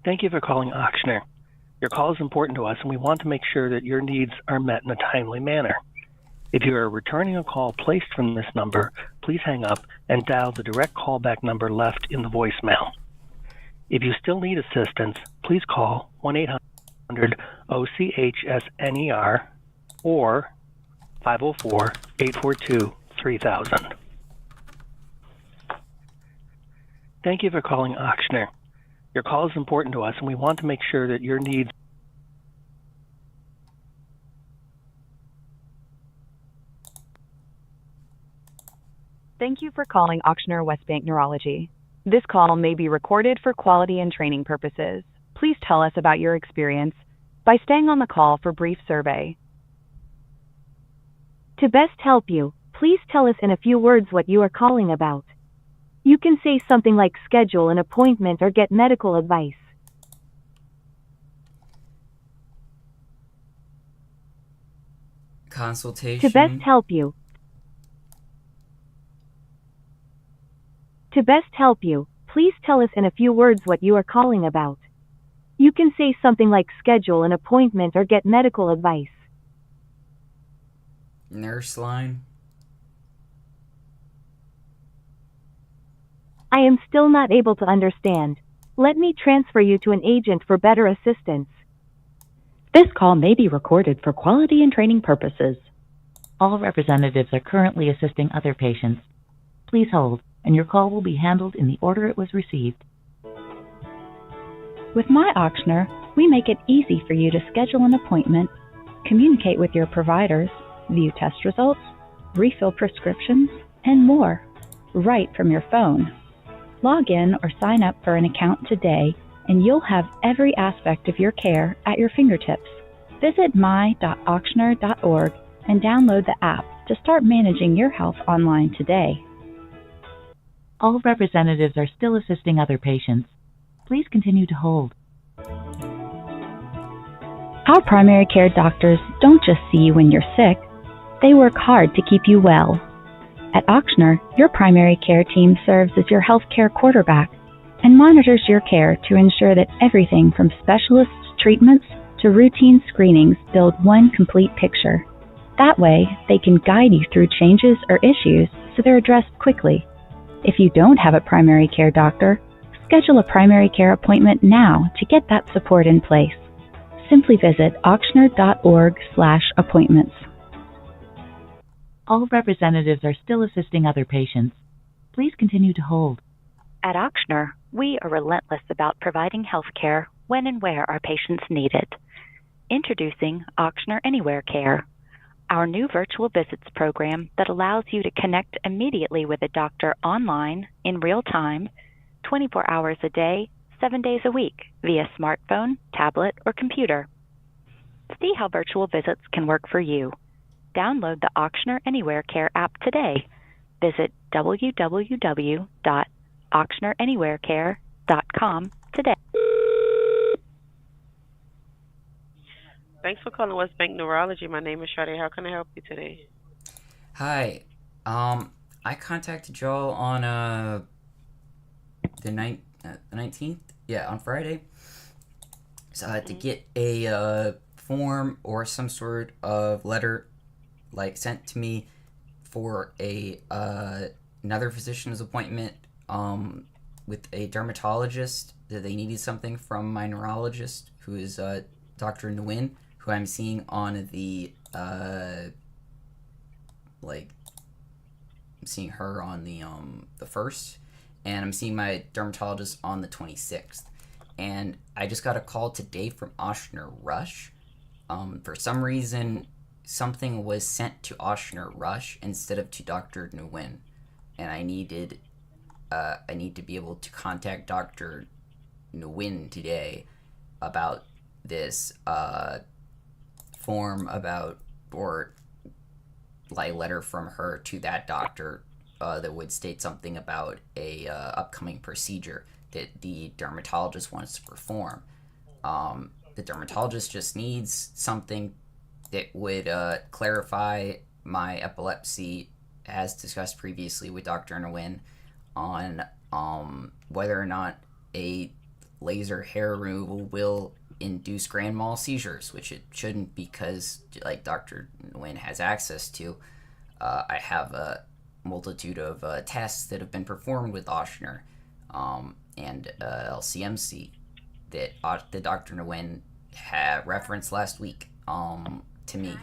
Thank you for calling Ochsner. Your call is important to us, and we want to make sure that your needs are met in a timely manner. If you are returning a call placed from this number, please hang up and dial the direct callback number left in the voicemail. If you still need assistance, please call 1-800-OCHSNER or 504-842-3000. Thank you for calling Ochsner. Your call is important to us, and we want to make sure that your needs. Thank you for calling Ochsner West Bank Neurology. This call may be recorded for quality and training purposes. Please tell us about your experience by staying on the call for a brief survey. To best help you, please tell us in a few words what you are calling about. You can say something like schedule an appointment or get medical advice. Consultation. To best help you. To best help you, please tell us in a few words what you are calling about. You can say something like schedule an appointment or get medical advice. Nurse line. I am still not able to understand. Let me transfer you to an agent for better assistance. This call may be recorded for quality and training purposes. All representatives are currently assisting other patients. Please hold, and your call will be handled in the order it was received. With myochsner, we make it easy for you to schedule an appointment, communicate with your providers, view test results, refill prescriptions, and more, right from your phone. Log in or sign up for an account today, and you'll have every aspect of your care at your fingertips. Visit my.ochsner.org and download the app to start managing your health online today. All representatives are still assisting other patients. Please continue to hold. Our primary care doctors don't just see you when you're sick, they work hard to keep you well. At Ochsner, your primary care team serves as your healthcare quarterback and monitors your care to ensure that everything from specialist treatments to routine screenings build one complete picture. That way, they can guide you through changes or issues so they're addressed quickly. If you don't have a primary care doctor, schedule a primary care appointment now to get that support in place. Simply visit ochsner.org/appointments. All representatives are still assisting other patients. Please continue to hold. At Ochsner, we are relentless about providing health care when and where our patients need it. Introducing Ochsner Anywhere Care, our new virtual visits program that allows you to connect immediately with a doctor online in real time, 24 hours a day, 7 days a week, via smartphone, tablet, or computer. See how virtual visits can work for you. Download the Ochsner Anywhere Care app today. Visit www.ochsneranywherecare.com today. Thanks for calling West Bank Neurology. My name is Shadi. How can I help you today? Hi. I contacted y'all on the 19th. Yeah, on Friday. So I had to get a form or some sort of letter sent to me for another physician's appointment with a dermatologist, that they needed something from my neurologist, who is Dr. Nguyen, who I'm seeing on the I'm seeing her on the 1st, and I'm seeing my dermatologist on the 26th. And I just got a call today from Ochsner Rush. For some reason, something was sent to Ochsner Rush instead of to Dr. Nguyen, and I need to be able to contact Dr. Nguyen today about this form or letter from her to that doctor that would state something about a upcoming procedure that the dermatologist wants to perform. The dermatologist just needs something that would clarify my epilepsy, as discussed previously with Dr. Nguyen, on whether or not a laser hair removal will induce grand mal seizures, which it shouldn't, because like Dr. Nguyen has access to, I have a multitude of tests that have been performed with Ochsner and LCMC that Dr. Nguyen had referenced last week to me.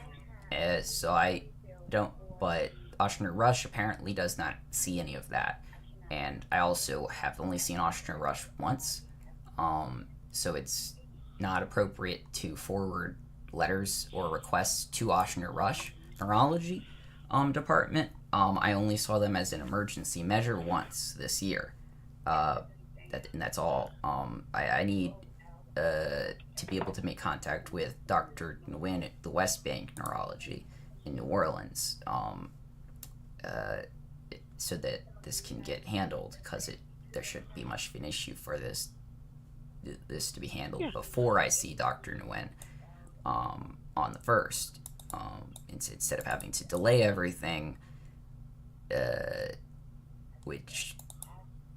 So I don't, but Ochsner Rush apparently does not see any of that. And I also have only seen Ochsner Rush once, so it's not appropriate to forward letters or requests to Ochsner Rush Neurology department. I only saw them as an emergency measure once this year. And that's all. I need to be able to make contact with Dr. Nguyen at the West Bank Neurology in New Orleans, so that this can get handled, because there shouldn't be much of an issue for this to be handled before I see Dr. Nguyen on the 1st, instead of having to delay everything, which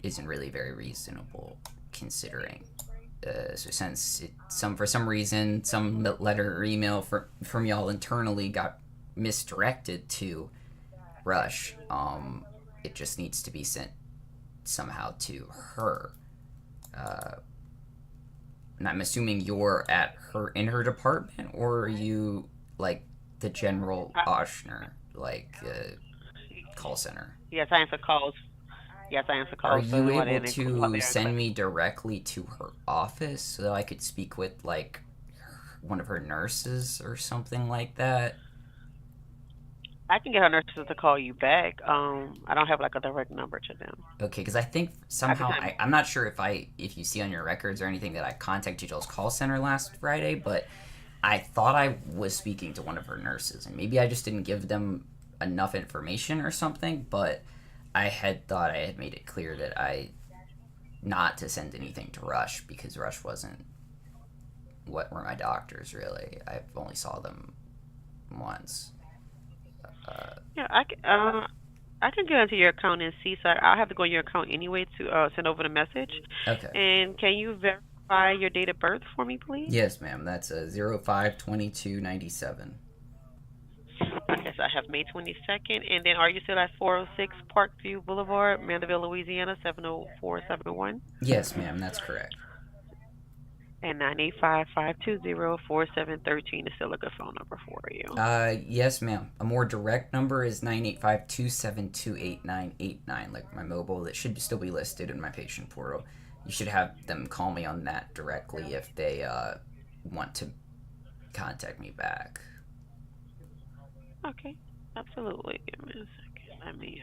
isn't really very reasonable considering. So since for some reason some letter or email from y'all internally got misdirected to Rush, it just needs to be sent somehow to her. And I'm assuming you're in her department, or are you like the general Ochsner, like call center? Yes, I answer calls. Are you able to send me directly to her office so that I could speak with like one of her nurses or something like that? I can get her nurses to call you back. I don't have like a direct number to them. Okay, because I think somehow I'm not sure if you see on your records or anything that I contacted y'all's call center last Friday, but I thought I was speaking to one of her nurses, and maybe I just didn't give them enough information or something, but I had thought I had made it clear that not to send anything to Rush, because Rush wasn't what were my doctors, really. I only saw them once. I can get into your account and see. So I'll have to go in your account anyway to send over the message. Okay. And can you verify your date of birth for me, please? Yes, ma'am. That's 05/22/97. Yes, I have May 22nd. And then are you still at 406 Parkview Boulevard, Mandeville, Louisiana, 70471? Yes, ma'am. That's correct. And 985-520-4713 is still a good phone number for you. Yes, ma'am. A more direct number is 985-272-8989, like my mobile. That should still be listed in my patient portal. You should have them call me on that directly if they want to contact me back. Okay, absolutely. Give me a second. Let me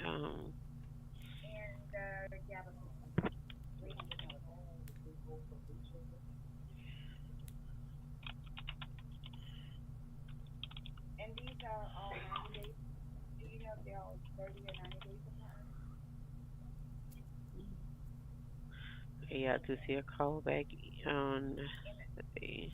And these are all 90 days. Do you know if they're all 30 or 90 days apart? Yeah, to see a call back on. Let's see.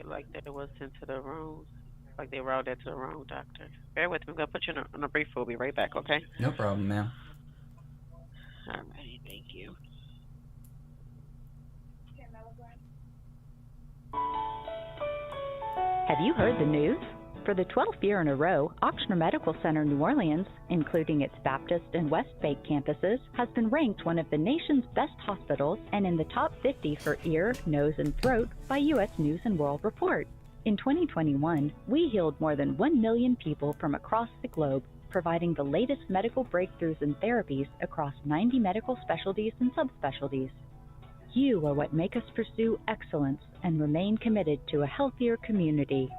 Like that it was sent to the wrong, like they routed that to the wrong doctor. Bear with me. I'm going to put you on a brief. We'll be right back, okay? No problem, ma'am. All right, thank you. Have you heard the news? For the 12th year in a row, Ochsner Medical Center New Orleans, including its Baptist and West Bank campuses, has been ranked one of the nation's best hospitals and in the top 50 for ear, nose, and throat by U.S. News & World Report. In 2021, we healed more than 1 million people from across the globe, providing the latest medical breakthroughs and therapies across 90 medical specialties and subspecialties. You are what make us pursue excellence and remain committed to a healthier community.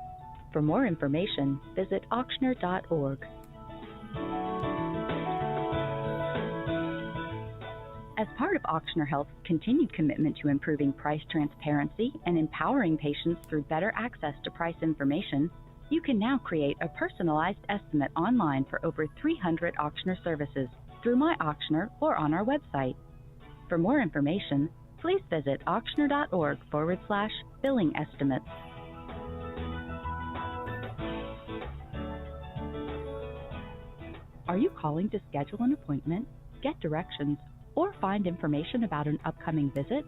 For more information, visit ochsner.org. As part of Ochsner Health's continued commitment to improving price transparency and empowering patients through better access to price information, you can now create a personalized estimate online for over 300 Ochsner services through myochsner or on our website. For more information, please visit ochsner.org/billing estimates. Are you calling to schedule an appointment, get directions, or find information about an upcoming visit?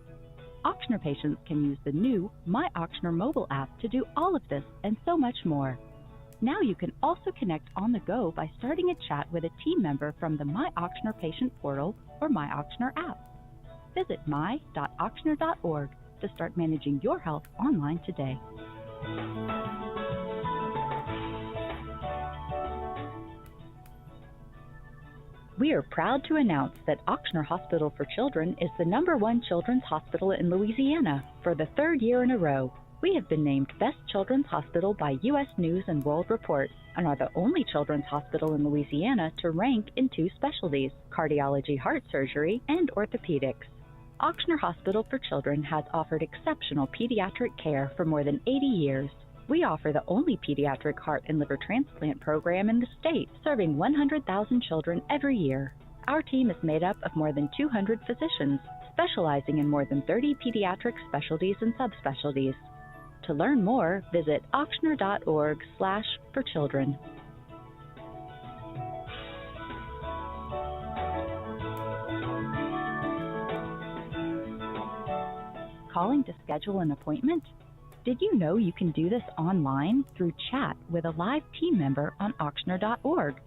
Ochsner patients can use the new My Ochsner mobile app to do all of this and so much more. Now you can also connect on the go by starting a chat with a team member from the My Ochsner patient portal or My Ochsner app. Visit my.ochsner.org to start managing your health online today. We are proud to announce that Ochsner Hospital for Children is the #1 children's hospital in Louisiana for the 3rd year in a row. We have been named Best Children's Hospital by U.S. News and World Report and are the only children's hospital in Louisiana to rank in 2 specialties, cardiology, heart surgery, and orthopedics. Ochsner Hospital for Children has offered exceptional pediatric care for more than 80 years. We offer the only pediatric heart and liver transplant program in the state, serving 100,000 children every year. Our team is made up of more than 200 physicians, specializing in more than 30 pediatric specialties and subspecialties. To learn more, visit ochsner.org/forchildren. Calling to schedule an appointment? Did you know you can do this online through chat with a live team member on ochsner.org?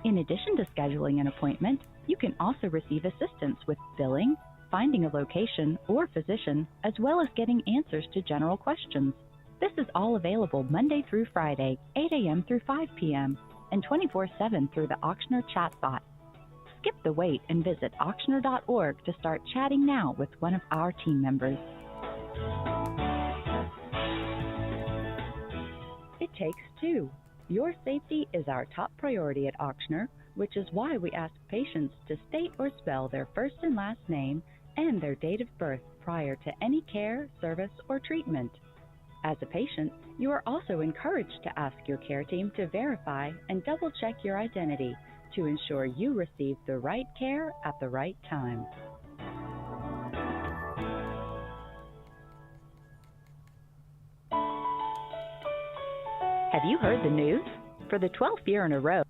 In addition to scheduling an appointment, you can also receive assistance with billing, finding a location or physician, as well as getting answers to general questions. This is all available Monday through Friday, 8 a.m. through 5 p.m., and 24/7 through the Ochsner chatbot. Skip the wait and visit ochsner.org to start chatting now with one of our team members. It takes 2. Your safety is our top priority at Ochsner, which is why we ask patients to state or spell their first and last name and their date of birth prior to any care, service, or treatment. As a patient, you are also encouraged to ask your care team to verify and double-check your identity to ensure you receive the right care at the right time. Have you heard the news? For the 12th year in a row.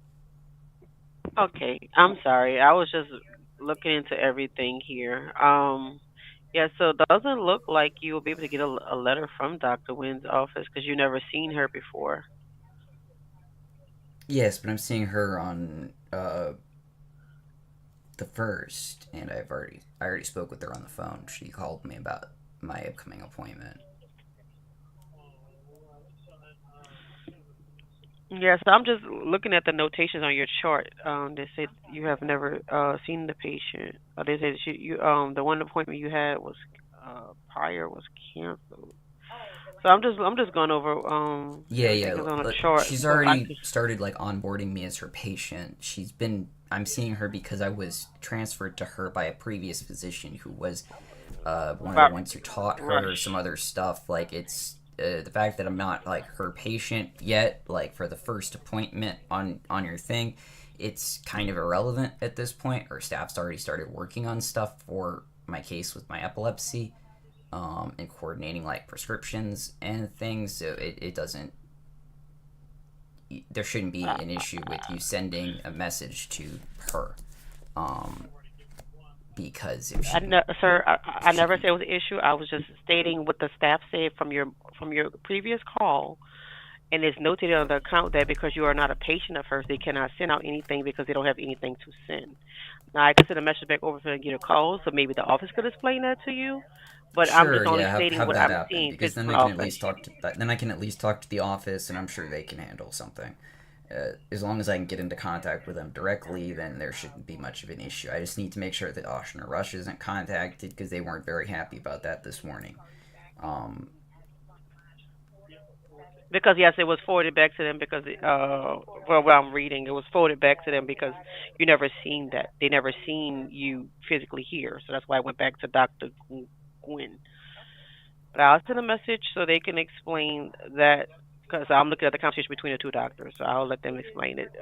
Okay, I'm sorry. I was just looking into everything here. Yeah, so it doesn't look like you will be able to get a letter from Dr. Nguyen's office because you've never seen her before. Yes, but I'm seeing her on the 1st, and I already spoke with her on the phone. She called me about my upcoming appointment. Yeah, so I'm just looking at the notations on your chart. They say you have never seen the patient. They say that the one appointment you had was prior was canceled. So I'm just going over Yeah. on the chart. She's already started like onboarding me as her patient. I'm seeing her because I was transferred to her by a previous physician who was one of the ones who taught her some other stuff. Like it's the fact that I'm not like her patient yet, like for the first appointment on your thing, it's kind of irrelevant at this point. Our staff's already started working on stuff for my case with my epilepsy, and coordinating like prescriptions and things. So it doesn't. There shouldn't be an issue with you sending a message to her, because if she, sir, I never said it was an issue. I was just stating what the staff said from your previous call, and it's noted on the account that because you are not a patient of hers, they cannot send out anything because they don't have anything to send. Now I can send a message back over for and get a call, so maybe the office could explain that to you. But sure, I'm just only stating have what that I'm happen, seeing. because then I can at least talk to then I can at least talk to the office, and I'm sure they can handle something. As long as I can get into contact with them directly, then there shouldn't be much of an issue. I just need to make sure that Ochsner Rush isn't contacted because they weren't very happy about that this morning. Because yes, it was forwarded back to them because well, what I'm reading, it was forwarded back to them because you never seen that. They never seen you physically here, so that's why I went back to Dr. Nguyen. But I'll send a message so they can explain that because I'm looking at the conversation between the two doctors, so I'll let them explain it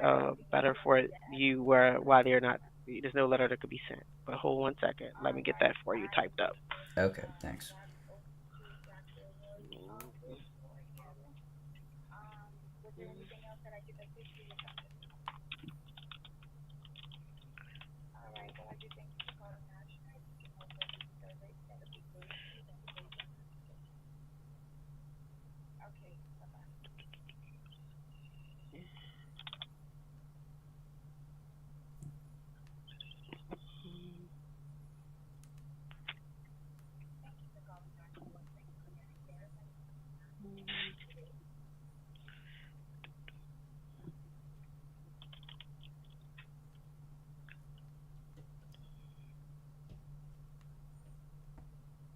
better for you where why they're not. There's no letter that could be sent. But hold 1 second, let me get that for you typed up. Okay, thanks. Was there anything else that I could assist you with? All right. Well, I do thank you for calling National. You can hold for the service. That'll be good. Okay. Bye-bye.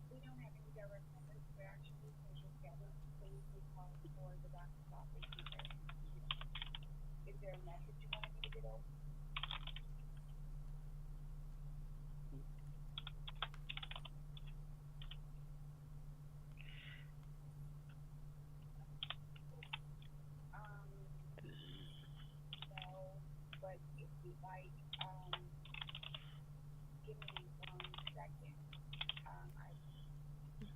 We don't have any direct numbers. We're actually scheduled together. So we do call for the doctor's office. Is there a message you want me to get over? No, but if you like, give me 1 second. I can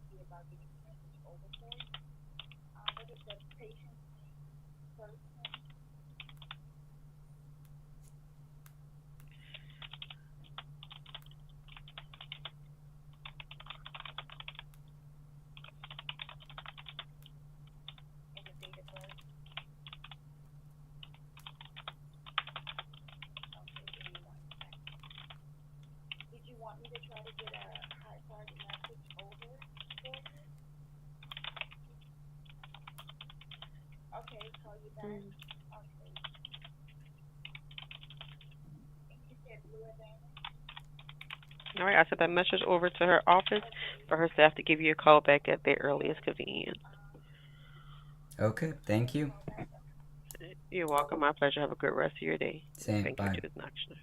see about getting the message over for you. What is the patient's first name? And the date of birth? Okay, give me 1 second. Did you want me to try to get a high priority message over for you? Okay, call you back. Okay. And you said Blvd? All right, I sent that message over to her office for her staff to give you a call back at their earliest convenience. Okay, thank you. You're welcome. My pleasure. Have a good rest of your day. Same, Thank bye. you, Judith Ochsner.